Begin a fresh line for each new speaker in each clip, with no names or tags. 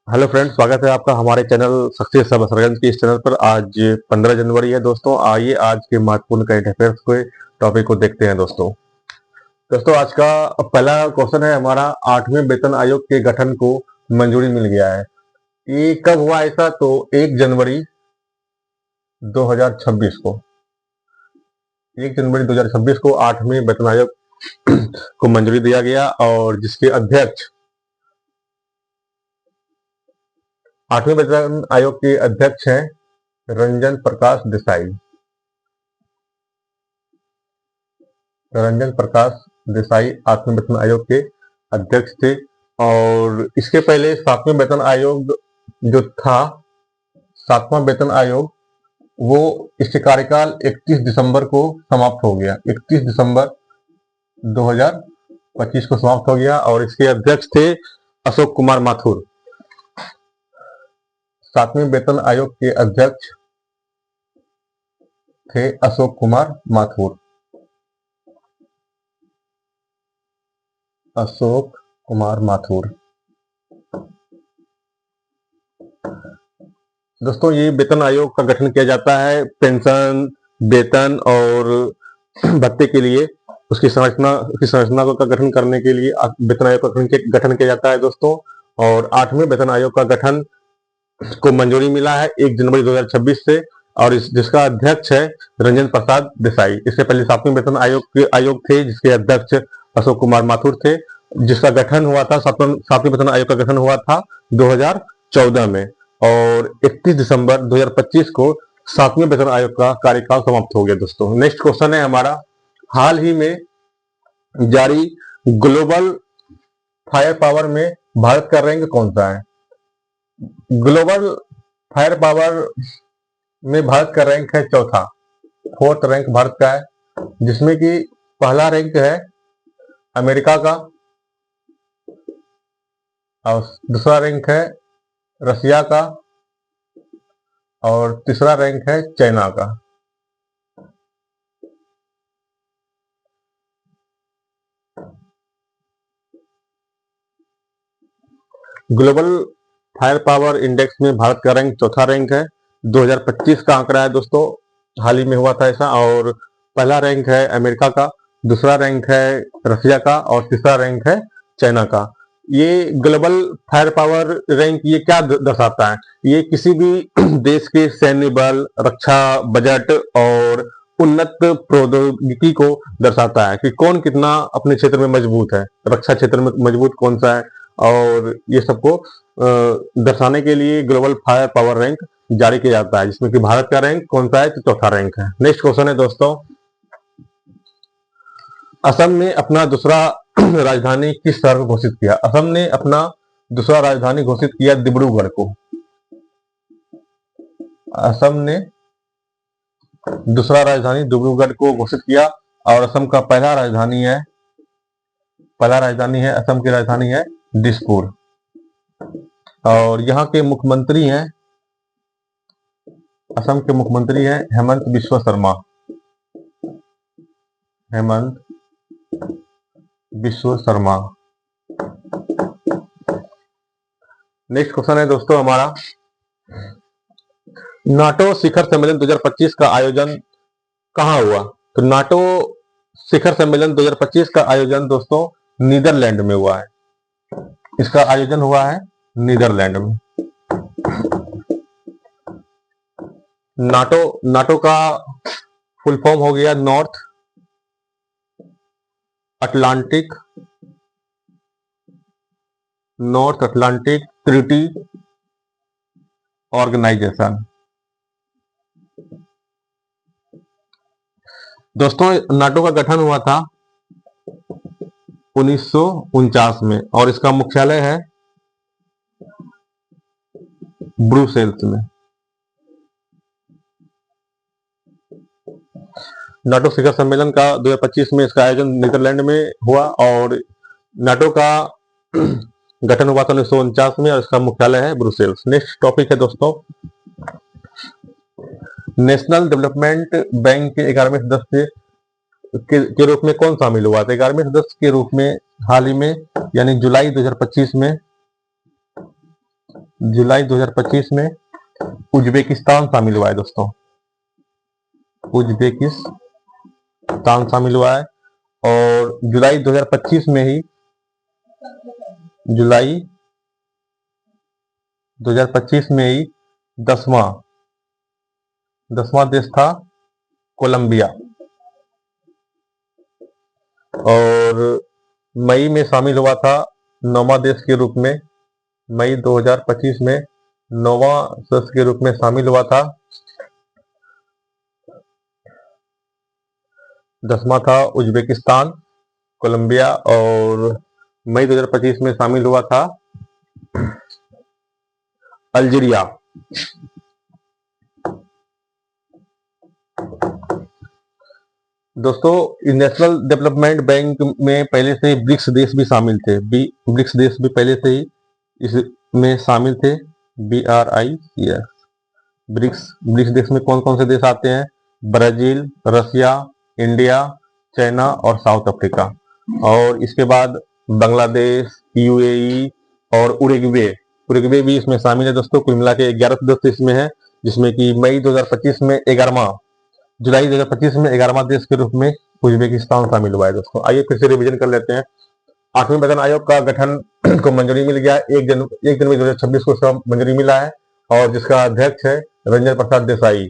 Hello friends, स्वागत है आपका हमारे चैनल सक्सेस सरगंज के इस चैनल पर। आज 15 जनवरी है दोस्तों। आइए आज के महत्वपूर्ण करंट अफेयर्स के टॉपिक को देखते हैं दोस्तों। दोस्तों, आज का पहला क्वेश्चन है हमारा, 8वें वेतन आयोग के गठन को मंजूरी मिल गया है। ये कब हुआ ऐसा? तो 1 जनवरी 2026 को। 1 जनवरी 2026 को 8वें वेतन आयोग को मंजूरी दिया गया और जिसके अध्यक्ष 8वें वेतन आयोग के अध्यक्ष हैं रंजन प्रकाश देसाई। रंजन प्रकाश देसाई 8वें वेतन आयोग के अध्यक्ष थे। और इसके पहले 7वें वेतन आयोग जो था, 7वां वेतन आयोग, वो इसके कार्यकाल 31 दिसंबर को समाप्त हो गया। 31 दिसंबर 2025 को समाप्त हो गया और इसके अध्यक्ष थे अशोक कुमार माथुर। 7वें वेतन आयोग के अध्यक्ष थे अशोक कुमार माथुर। अशोक कुमार माथुर। दोस्तों, ये वेतन आयोग का गठन किया जाता है पेंशन, वेतन और भत्ते के लिए। उसकी संरचना का गठन करने के लिए वेतन आयोग का गठन किया जाता है दोस्तों। और 8वें वेतन आयोग का गठन को मंजूरी मिला है 1 जनवरी 2026 से और जिसका अध्यक्ष है रंजन प्रसाद देसाई। इससे पहले 7वें वेतन आयोग थे जिसके अध्यक्ष अशोक कुमार माथुर थे, जिसका गठन हुआ था 7वें वेतन आयोग का गठन हुआ था 2014 में। और 31 दिसंबर 2025 को 7वें वेतन आयोग का कार्यकाल समाप्त हो गया दोस्तों। नेक्स्ट क्वेश्चन है हमारा, हाल ही में जारी ग्लोबल फायर पावर में भारत का रैंक कौन सा है? ग्लोबल फायर पावर में भारत का रैंक है चौथा, 4th रैंक भारत का है, जिसमें कि पहला रैंक है अमेरिका का और दूसरा रैंक है रसिया का और तीसरा रैंक है चाइना का। ग्लोबल फायर पावर इंडेक्स में भारत का रैंक चौथा रैंक है। 2025 का आंकड़ा है दोस्तों, हाल ही में हुआ था ऐसा। और पहला रैंक है अमेरिका का, दूसरा रैंक है रसिया का और तीसरा रैंक है चाइना का। ये ग्लोबल फायर पावर रैंक ये क्या दर्शाता है? ये किसी भी देश के सैन्य बल, रक्षा बजट और उन्नत प्रौद्योगिकी को दर्शाता है कि कौन कितना अपने क्षेत्र में मजबूत है, रक्षा क्षेत्र में मजबूत कौन सा है। और ये सबको दर्शाने के लिए ग्लोबल फायर पावर रैंक जारी किया जाता है, जिसमें कि भारत का रैंक कौन सा है? तो चौथा रैंक है। नेक्स्ट क्वेश्चन है दोस्तों, असम ने अपना दूसरा राजधानी किस शहर को घोषित किया? असम ने अपना दूसरा राजधानी घोषित किया डिब्रूगढ़ को। असम ने दूसरा राजधानी डिब्रूगढ़ को घोषित किया और असम का पहला राजधानी है असम की राजधानी है दिसपुर। और यहाँ के मुख्यमंत्री हैं, असम के मुख्यमंत्री हैं हेमंत बिश्व शर्मा। हेमंत बिश्व शर्मा। नेक्स्ट क्वेश्चन है दोस्तों हमारा, नाटो शिखर सम्मेलन 2025 का आयोजन कहाँ हुआ? तो नाटो शिखर सम्मेलन 2025 का आयोजन दोस्तों नीदरलैंड में हुआ है। इसका आयोजन हुआ है नीदरलैंड में। नाटो का फुल फॉर्म हो गया नॉर्थ अटलांटिक ट्रीटी ऑर्गेनाइजेशन। दोस्तों, नाटो का गठन हुआ था 1949 में और इसका मुख्यालय है ब्रुसेल्स में। नाटो शिखर सम्मेलन का 2025 में इसका आयोजन नीदरलैंड में हुआ और नाटो का गठन हुआ था 1949 में और इसका मुख्यालय है ब्रुसेल्स। नेक्स्ट टॉपिक है दोस्तों, नेशनल डेवलपमेंट बैंक के 11वें सदस्य के रूप में कौन शामिल हुआ था? 11वें सदस्य के रूप में हाल ही में यानी जुलाई 2025 में जुलाई 2025 में उज्बेकिस्तान शामिल हुआ है दोस्तों, उज्बेकिस्तान शामिल हुआ है। और जुलाई 2025 में ही जुलाई 2025 में ही 10वां देश था कोलंबिया। और मई में शामिल हुआ था 9वां देश के रूप में, मई 2025 में 9वां देश के रूप में शामिल हुआ था। 10वां था उज्बेकिस्तान, कोलंबिया। और मई 2025 में शामिल हुआ था अल्जीरिया। दोस्तों, नेशनल डेवलपमेंट बैंक में पहले से ही ब्रिक्स देश भी शामिल थे, ब्रिक्स देश भी पहले से ही इसमें शामिल थे, BRICS। ब्रिक्स देश में कौन कौन से देश आते हैं? ब्राजील, रसिया, इंडिया, चाइना और साउथ अफ्रीका। और इसके बाद बांग्लादेश, UAE और उरुग्वे भी इसमें शामिल है दोस्तों। कुल मिला के 11 सदस्य इसमें है, जिसमें कि मई 2025 में 11वां, जुलाई 2025 में 11वां देश के रूप में उज्बेकिस्तान शामिल हुआ है दोस्तों। आइए फिर से रिवीजन कर लेते हैं। 8वें वेतन आयोग का गठन को मंजूरी मिल गया, 1 जनवरी 2026 को इसका मंजूरी मिला है, और जिसका अध्यक्ष है रंजन प्रसाद देसाई।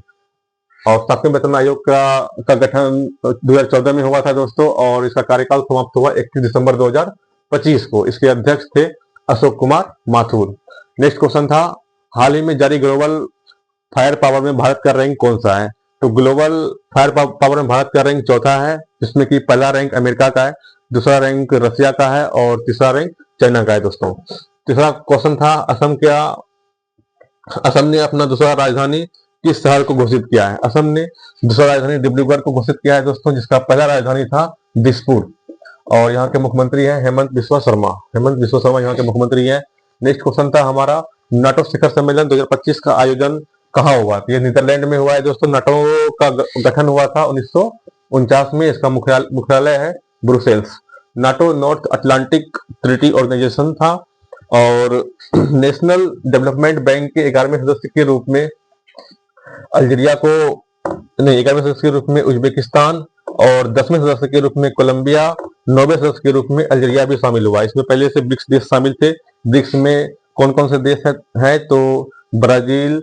और 7वें वेतन आयोग का गठन 2014 में हुआ था दोस्तों, और इसका कार्यकाल समाप्त हुआ 31 दिसंबर 2025 को। इसके अध्यक्ष थे अशोक कुमार माथुर। नेक्स्ट क्वेश्चन था, हाल ही में जारी ग्लोबल फायर पावर में भारत का रैंक कौन सा है? तो ग्लोबल फायर पावर में भारत का रैंक चौथा है, जिसमें कि पहला रैंक अमेरिका का है, दूसरा रैंक रसिया का है और तीसरा रैंक चाइना का है दोस्तों। तीसरा क्वेश्चन था, असम ने अपना दूसरा राजधानी किस शहर को घोषित किया है? असम ने दूसरा राजधानी डिब्रूगढ़ को घोषित किया है दोस्तों, जिसका पहला राजधानी था दिसपुर। और यहाँ के मुख्यमंत्री हैं हेमंत बिस्वा शर्मा यहाँ के मुख्यमंत्री हैं। नेक्स्ट क्वेश्चन था हमारा, नाटो शिखर सम्मेलन 2025 का आयोजन कहाँ हुआ? ये नीदरलैंड में हुआ है दोस्तों। नाटो का गठन हुआ था 1949 में। इसका मुख्यालय है Brussels. NATO North Atlantic Treaty Organization था। और नेशनल डेवलपमेंट बैंक के 11वें सदस्य के रूप में अल्जीरिया को, नहीं, 11वें सदस्य के रूप में उज्बेकिस्तान, और 10वें सदस्य के रूप में कोलंबिया, 9वें सदस्य के रूप में अल्जीरिया भी शामिल हुआ। इसमें पहले से ब्रिक्स देश शामिल थे। ब्रिक्स में कौन कौन से देश है? तो ब्राजील,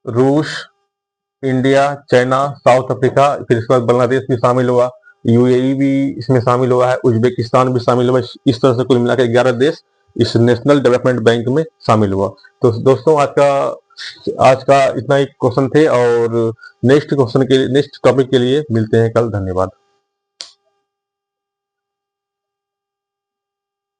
रूस, इंडिया, चाइना, साउथ अफ्रीका, फिर इसके बाद बांग्लादेश भी शामिल हुआ, UAE भी इसमें शामिल हुआ है, उज्बेकिस्तान भी शामिल हुआ। इस तरह से कुल मिलाकर 11 देश इस नेशनल डेवलपमेंट बैंक में शामिल हुआ। तो दोस्तों, आज का इतना ही क्वेश्चन थे, और नेक्स्ट टॉपिक के लिए मिलते हैं कल। धन्यवाद।